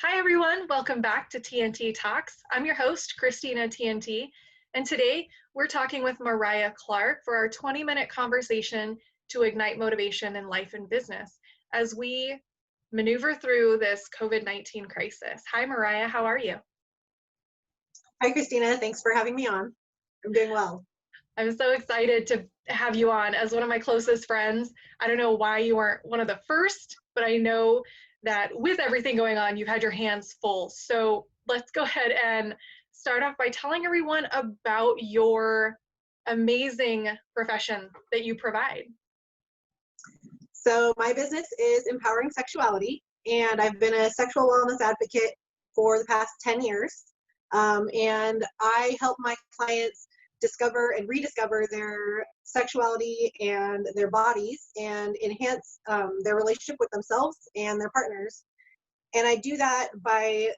Hi everyone, welcome back to TnT Talks. I'm your host, Christina TnT, and today we're talking with Mariah Clark for our 20-minute conversation to ignite motivation in life and business as we maneuver through this COVID-19 crisis. Hi Mariah, how are you? Hi, Christina. Thanks for having me on. I'm doing well. I'm so excited to have you on as one of my closest friends. I don't know why you weren't one of the first, but I know that with everything going on, you've had your hands full. So let's go ahead and start off by telling everyone about your amazing profession that you provide. So my business is Empowering Sexuality, and I've been a sexual wellness advocate for the past 10 years. And I help my clients discover and rediscover their sexuality and their bodies and enhance their relationship with themselves and their partners. And I do that by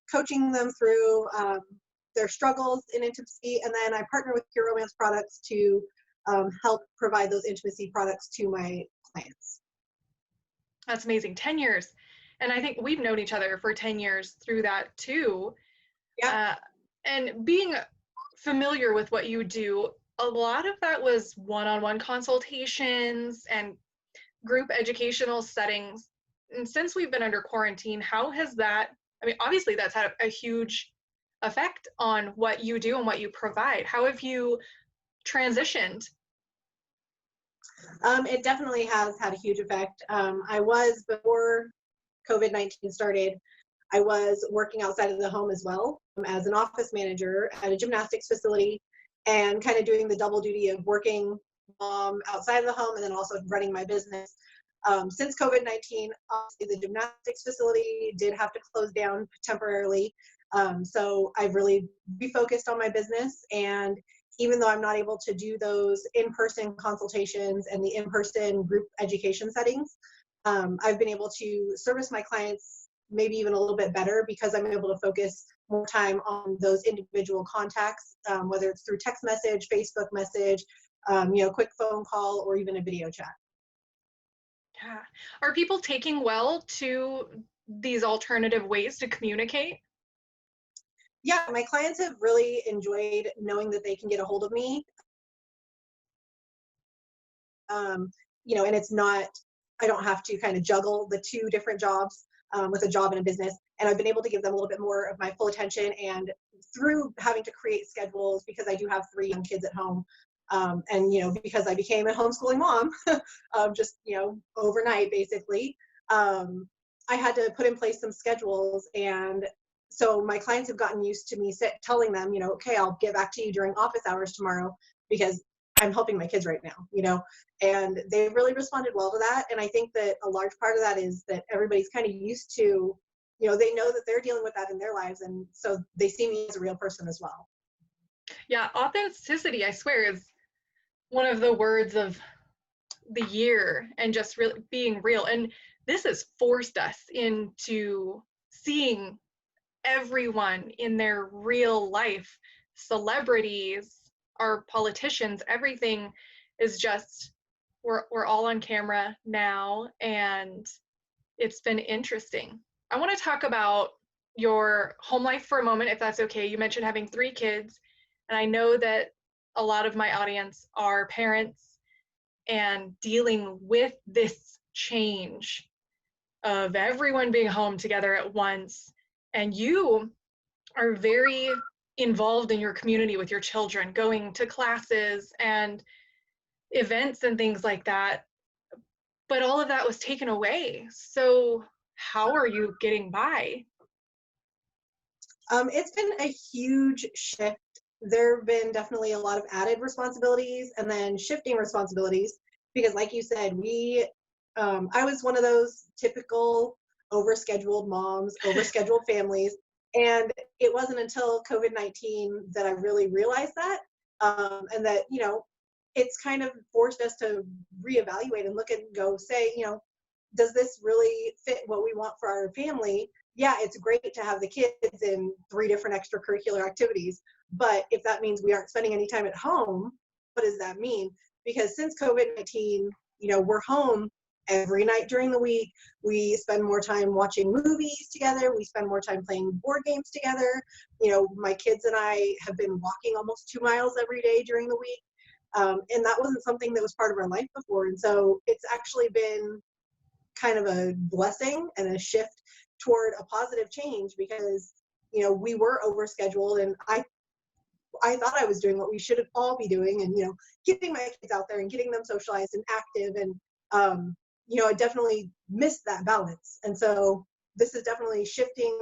coaching them through their struggles in intimacy, and then I partner with Pure Romance Products to help provide those intimacy products to my clients. That's amazing. 10 years. And I think we've known each other for 10 years through that too. Yeah. And being familiar with what you do, a lot of that was one-on-one consultations and group educational settings. And since we've been under quarantine, how has that, I mean, obviously that's had a huge effect on what you do and what you provide. How have you transitioned? It definitely has had a huge effect. Before COVID-19 started, I was working outside of the home as well as an office manager at a gymnastics facility and kind of doing the double duty of working outside of the home and then also running my business. Since COVID-19, obviously the gymnastics facility did have to close down temporarily. So I've really refocused on my business, and even though I'm not able to do those in-person consultations and the in-person group education settings, I've been able to service my clients maybe even a little bit better because I'm able to focus more time on those individual contacts, whether it's through text message, Facebook message, quick phone call, or even a video chat. Yeah. Are people taking well to these alternative ways to communicate? Yeah, my clients have really enjoyed knowing that they can get a hold of me. And it's not, I don't have to kind of juggle the two different jobs with a job and a business. And I've been able to give them a little bit more of my full attention. And through having to create schedules, because I do have 3 young kids at home, because I became a homeschooling mom, overnight, basically, I had to put in place some schedules. And so my clients have gotten used to me telling them, okay, I'll get back to you during office hours tomorrow because I'm helping my kids right now, and they really responded well to that. And I think that a large part of that is that everybody's kind of used to, they know that they're dealing with that in their lives. And so they see me as a real person as well. Yeah, authenticity, I swear, is one of the words of the year, and just really being real. And this has forced us into seeing everyone in their real life. Celebrities, our politicians, everything is just, we're all on camera now, and it's been interesting. I want to talk about your home life for a moment, if that's okay. You mentioned having 3 kids, and I know that a lot of my audience are parents and dealing with this change of everyone being home together at once. And you are very involved in your community with your children, going to classes and events and things like that. But all of that was taken away. So how are you getting by? It's been a huge shift. There have been definitely a lot of added responsibilities and then shifting responsibilities because, like you said, I was one of those typical overscheduled moms, overscheduled families. And it wasn't until COVID-19 that I really realized that, and that, it's kind of forced us to reevaluate and look and go say, does this really fit what we want for our family? Yeah, it's great to have the kids in 3 different extracurricular activities, but if that means we aren't spending any time at home, what does that mean? Because since COVID-19, we're home every night during the week. We spend more time watching movies together. We spend more time playing board games together. You know, my kids and I have been walking almost 2 miles every day during the week. And that wasn't something that was part of our life before. And so it's actually been kind of a blessing and a shift toward a positive change, because, you know, we were overscheduled, and I thought I was doing what we should all be doing, and, you know, getting my kids out there and getting them socialized and active. And, you know, I definitely missed that balance. And so this is definitely shifting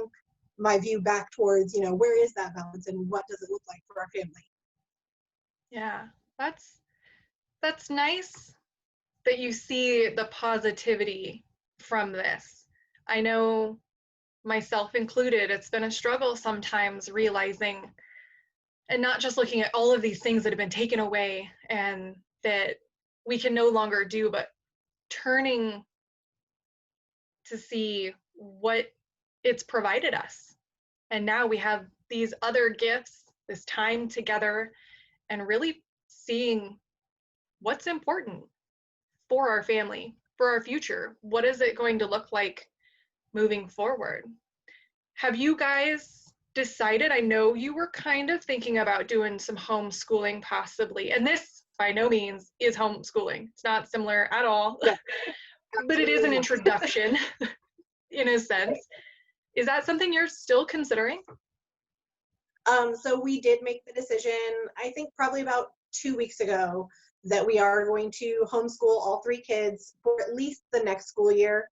my view back towards, you know, where is that balance and what does it look like for our family? Yeah, that's nice that you see the positivity from this. I know, myself included, it's been a struggle sometimes realizing and not just looking at all of these things that have been taken away and that we can no longer do, but turning to see what it's provided us. And now we have these other gifts, this time together, and really seeing what's important for our family, for our future. What is it going to look like moving forward? Have you guys decided? I know you were kind of thinking about doing some homeschooling possibly, and this by no means is homeschooling. It's not similar at all, Yeah, but it is an introduction in a sense. Is that something you're still considering? So we did make the decision, I think probably about 2 weeks ago, that we are going to homeschool all 3 kids for at least the next school year.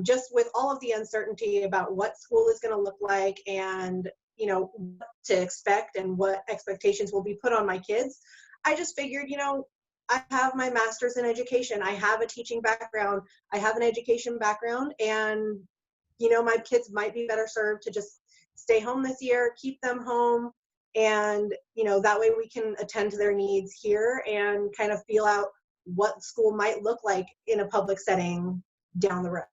Just with all of the uncertainty about what school is going to look like, and, you know, what to expect and what expectations will be put on my kids, I just figured, you know, I have my master's in education. I have a teaching background. I have an education background, and, you know, my kids might be better served to just stay home this year, keep them home, and, you know, that way we can attend to their needs here and kind of feel out what school might look like in a public setting down the road.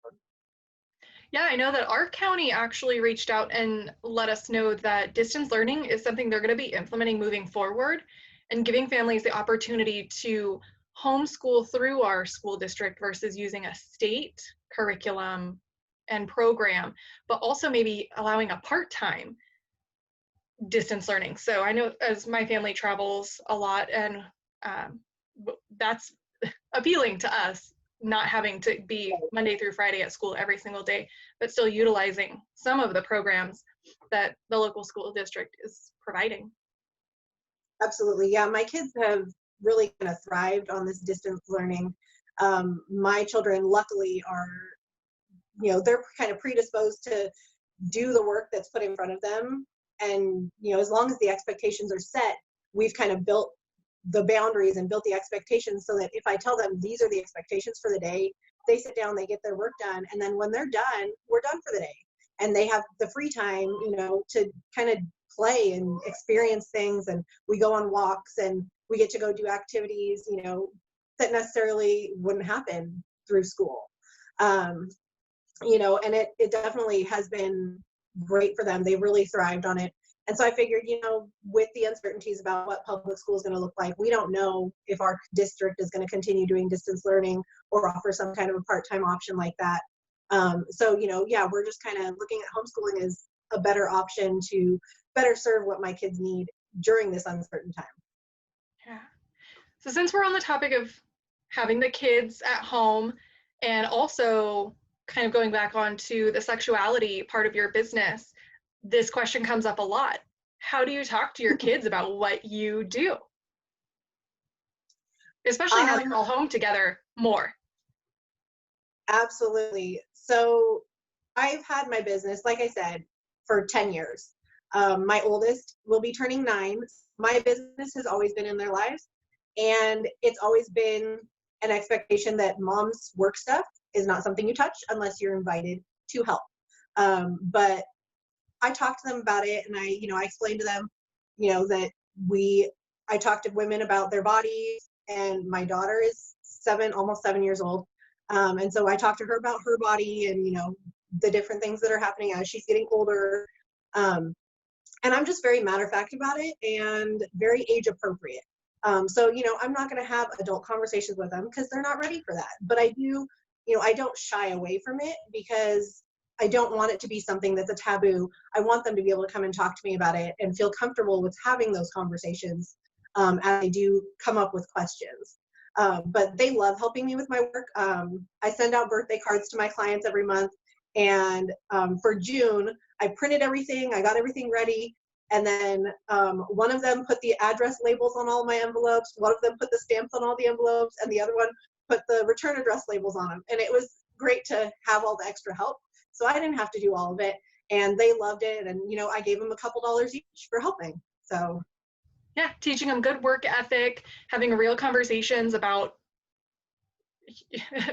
Yeah, I know that our county actually reached out and let us know that distance learning is something they're going to be implementing moving forward, and giving families the opportunity to homeschool through our school district versus using a state curriculum and program, but also maybe allowing a part-time distance learning. So I know, as my family travels a lot, and um, that's appealing to us, not having to be Monday through Friday at school every single day, but still utilizing some of the programs that the local school district is providing. Absolutely. Yeah, my kids have really kind of thrived on this distance learning. My children, luckily, are, you know, they're kind of predisposed to do the work that's put in front of them. And, you know, as long as the expectations are set, we've kind of built the boundaries and built the expectations so that if I tell them these are the expectations for the day, they sit down, they get their work done. And then when they're done, we're done for the day. And they have the free time, you know, to kind of play and experience things. And we go on walks and we get to go do activities, you know, that necessarily wouldn't happen through school. You know, and it definitely has been great for them. They really thrived on it. And so I figured, you know, with the uncertainties about what public school is going to look like, we don't know if our district is going to continue doing distance learning or offer some kind of a part-time option like that. So, you know, yeah, we're just kind of looking at homeschooling as a better option to better serve what my kids need during this uncertain time. Yeah. So since we're on the topic of having the kids at home, and also kind of going back onto the sexuality part of your business, this question comes up a lot. How do you talk to your kids about what you do? Especially now that you're all home together more. Absolutely. So I've had my business, like I said, for 10 years. My oldest will be turning 9. My business has always been in their lives. And it's always been an expectation that mom's work stuff is not something you touch unless you're invited to help. But I talked to them about it, and I explained to them, you know, that I talk to women about their bodies, and my daughter is almost 7 years old. And so I talked to her about her body and, you know, the different things that are happening as she's getting older. And I'm just very matter of fact about it and very age appropriate. So, you know, I'm not going to have adult conversations with them because they're not ready for that. But I do I don't shy away from it because I don't want it to be something that's a taboo. I want them to be able to come and talk to me about it and feel comfortable with having those conversations as I do come up with questions. But they love helping me with my work. I send out birthday cards to my clients every month. And for June, I printed everything. I got everything ready. And then one of them put the address labels on all my envelopes. One of them put the stamps on all the envelopes. And the other one put the return address labels on them. And it was great to have all the extra help. So I didn't have to do all of it. And they loved it. And, I gave them a couple dollars each for helping. So. Yeah, teaching them good work ethic, having real conversations about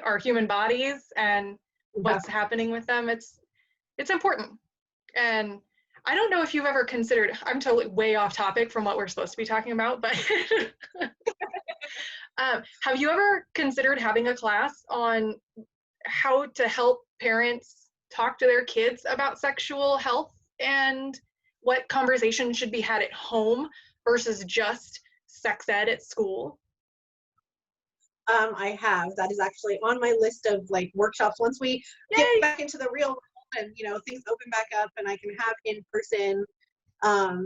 our human bodies and what's happening with them. It's important. And I don't know if you've ever considered, I'm totally way off topic from what we're supposed to be talking about, but have you ever considered having a class on how to help parents talk to their kids about sexual health and what conversations should be had at home versus just sex ed at school? I have. That is actually on my list of workshops. Once we get back into the real world and things open back up and I can have in-person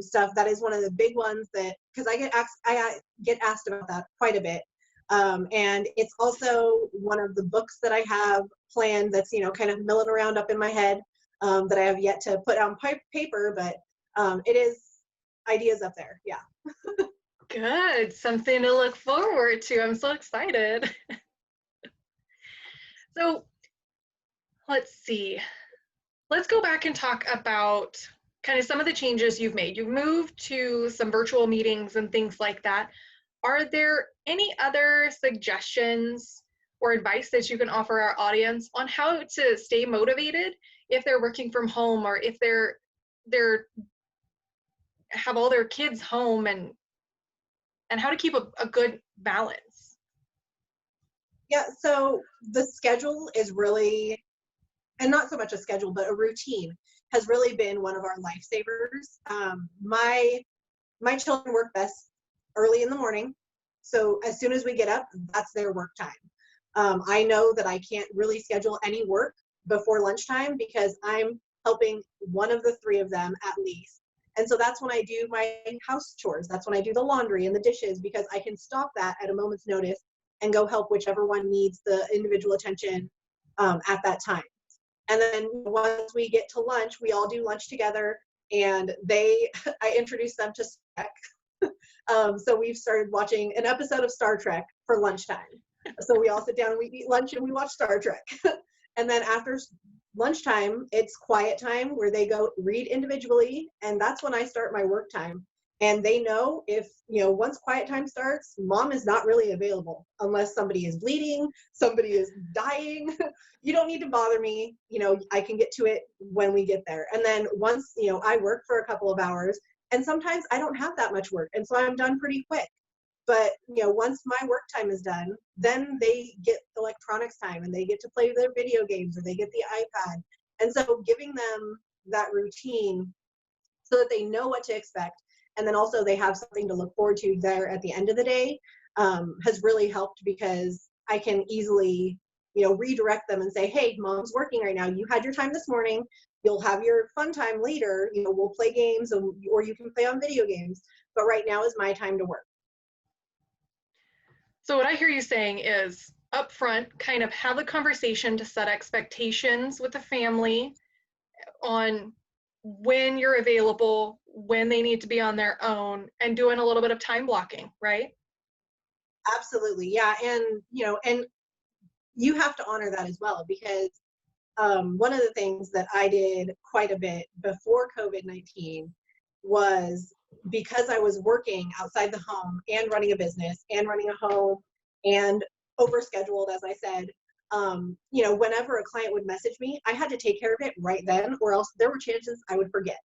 stuff, that is one of the big ones because I get asked about that quite a bit. And it's also one of the books that I have planned that's kind of milling around up in my head that I have yet to put on paper, but it is ideas up there. Yeah. Good. Something to look forward to. I'm so excited. So let's see. Let's go back and talk about kind of some of the changes you've made. You've moved to some virtual meetings and things like that. Are there any other suggestions or advice that you can offer our audience on how to stay motivated if they're working from home or if they're have all their kids home and how to keep a good balance? Yeah, so the schedule is really, and not so much a schedule, but a routine has really been one of our lifesavers. My children work best early in the morning. So as soon as we get up, that's their work time. I know that I can't really schedule any work before lunchtime because I'm helping one of the three of them at least. And so that's when I do my house chores. That's when I do the laundry and the dishes because I can stop that at a moment's notice and go help whichever one needs the individual attention at that time. And then once we get to lunch, we all do lunch together and I introduce them to Star Trek. So we've started watching an episode of Star Trek for lunchtime. So we all sit down and we eat lunch and we watch Star Trek. And then after lunchtime, it's quiet time where they go read individually. And that's when I start my work time. And they know if, once quiet time starts, mom is not really available unless somebody is bleeding, somebody is dying. You don't need to bother me. I can get to it when we get there. And then once, I work for a couple of hours and sometimes I don't have that much work. And so I'm done pretty quick. But, once my work time is done, then they get electronics time and they get to play their video games or they get the iPad. And so giving them that routine so that they know what to expect. And then also they have something to look forward to there at the end of the day has really helped because I can easily, redirect them and say, hey, mom's working right now. You had your time this morning. You'll have your fun time later. We'll play games or you can play on video games. But right now is my time to work. So what I hear you saying is up front, kind of have a conversation to set expectations with the family on when you're available, when they need to be on their own, and doing a little bit of time blocking, right? Absolutely. Yeah. And, and you have to honor that as well because one of the things that I did quite a bit before COVID-19 was because I was working outside the home and running a business and running a home and overscheduled, as I said, whenever a client would message me, I had to take care of it right then, or else there were chances I would forget.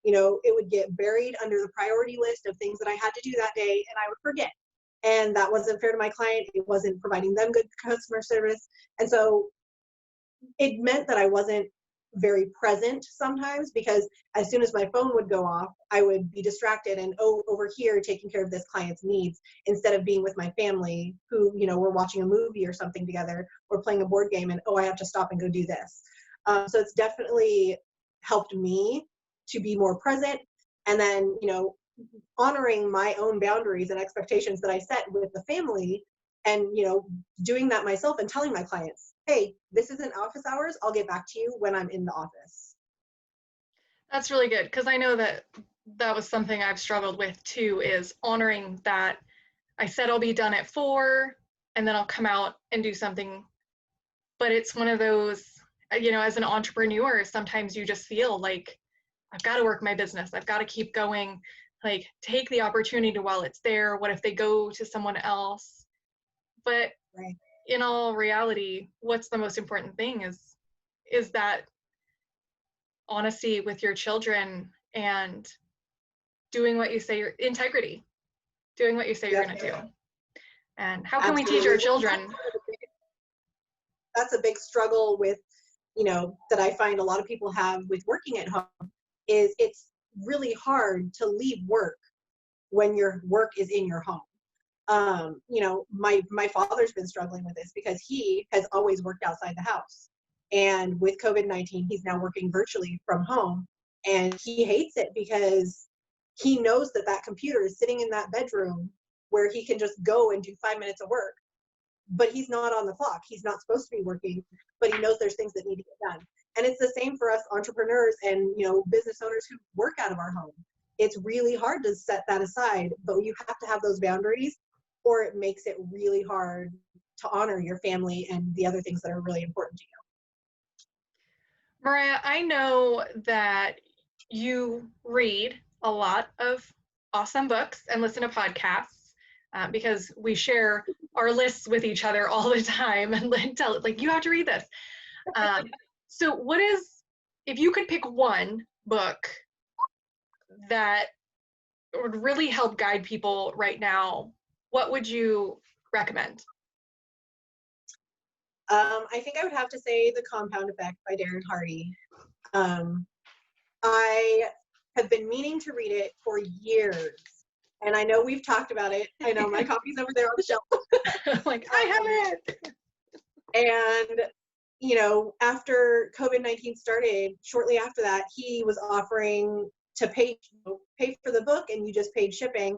It would get buried under the priority list of things that I had to do that day, and I would forget. And that wasn't fair to my client. It wasn't providing them good customer service. And so it meant that I wasn't very present sometimes, because as soon as my phone would go off, I would be distracted and over here taking care of this client's needs instead of being with my family who, we're watching a movie or something together or playing a board game and, I have to stop and go do this. So it's definitely helped me to be more present, and then, honoring my own boundaries and expectations that I set with the family, and, doing that myself and telling my clients, hey, this isn't office hours. I'll get back to you when I'm in the office. That's really good, because I know that was something I've struggled with too, is honoring that I said I'll be done at 4 and then I'll come out and do something. But it's one of those, as an entrepreneur, sometimes you just feel like I've got to work my business. I've got to keep going, like take the opportunity while it's there. What if they go to someone else? But right. In all reality, what's the most important thing is that honesty with your children and doing what you say, your integrity, doing what you say you're going to do. And how can we teach our children? That's a big struggle with, that I find a lot of people have with working at home, is it's really hard to leave work when your work is in your home. My father's been struggling with this because he has always worked outside the house. And with COVID-19, he's now working virtually from home, and he hates it because he knows that computer is sitting in that bedroom where he can just go and do 5 minutes of work, but he's not on the clock. He's not supposed to be working, but he knows there's things that need to get done. And it's the same for us entrepreneurs and, business owners who work out of our home. It's really hard to set that aside, but you have to have those boundaries, or it makes it really hard to honor your family and the other things that are really important to you. Mariah, I know that you read a lot of awesome books and listen to podcasts, because we share our lists with each other all the time and tell it, like, you have to read this. So if you could pick one book that would really help guide people right now, what would you recommend? I think I would have to say The Compound Effect by Darren Hardy. I have been meaning to read it for years, and I know we've talked about it. I know my copy's over there on the shelf. Like, I have it. And, after COVID-19 started, shortly after that, he was offering to pay for the book, and you just paid shipping.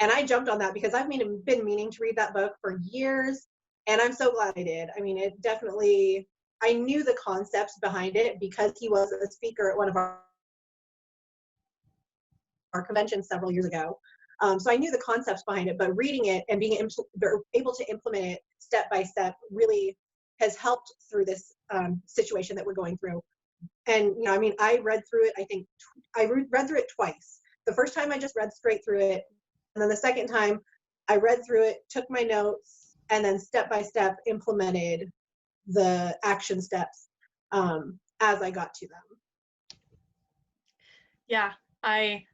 And I jumped on that because I've been meaning to read that book for years. And I'm so glad I did. I mean, it definitely, I knew the concepts behind it because he was a speaker at one of our conventions several years ago. So I knew the concepts behind it, but reading it and being able to implement it step by step really has helped through this situation that we're going through. And, I read through it, I read through it twice. The first time I just read straight through it. And then the second time I read through it, took my notes, and then step by step implemented the action steps as I got to them. Yeah, I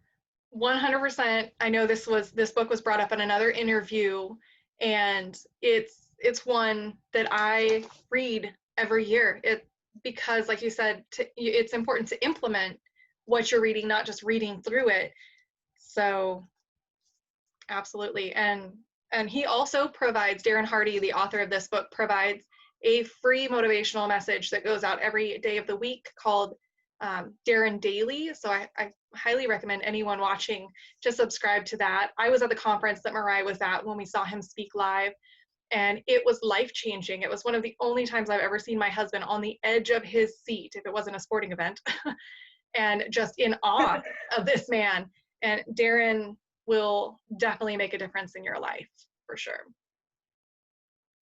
100%. I know this book was brought up in another interview, and it's one that I read every year. Because, like you said, it's important to implement what you're reading, not just reading through it. So, absolutely. And he also provides, Darren Hardy, the author of this book, provides a free motivational message that goes out every day of the week called Darren Daily. So I highly recommend anyone watching to subscribe to that. I was at the conference that Mariah was at when we saw him speak live, and it was life-changing. It was one of the only times I've ever seen my husband on the edge of his seat, if it wasn't a sporting event, and just in awe of this man. And Darren will definitely make a difference in your life, for sure.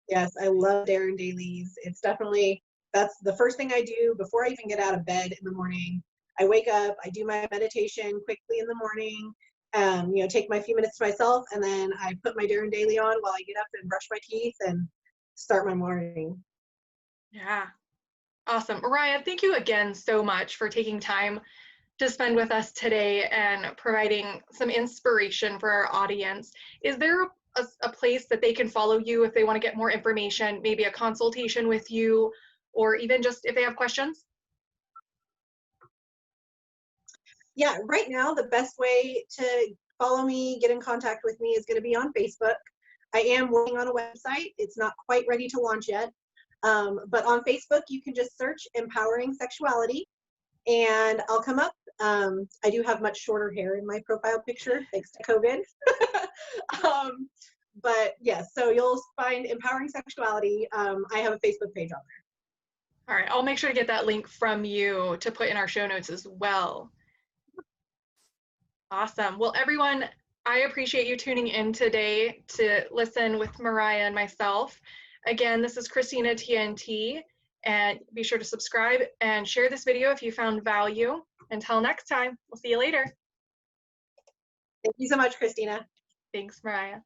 Yes, I love Darren Dailies. It's definitely, that's the first thing I do before I even get out of bed in the morning. I wake up, I do my meditation quickly in the morning, take my few minutes to myself, and then I put my Darren Daily on while I get up and brush my teeth and start my morning. Yeah, awesome. Mariah, thank you again so much for taking time to spend with us today and providing some inspiration for our audience. Is there a place that they can follow you if they want to get more information, maybe a consultation with you, or even just if they have questions? yeah, right now the best way to follow me, get in contact with me is going to be on Facebook. I am working on a website. It's not quite ready to launch yet. But on Facebook, you can just search Empowering Sexuality and I'll come up. I do have much shorter hair in my profile picture, thanks to COVID. But yes, so you'll find Empowering Sexuality. I have a Facebook page on there. All right, I'll make sure to get that link from you to put in our show notes as well. Awesome. Well, everyone, I appreciate you tuning in today to listen with Mariah and myself. Again, this is Christina TnT, and be sure to subscribe and share this video if you found value. Until next time, we'll see you later. Thank you so much, Christina. Thanks, Mariah.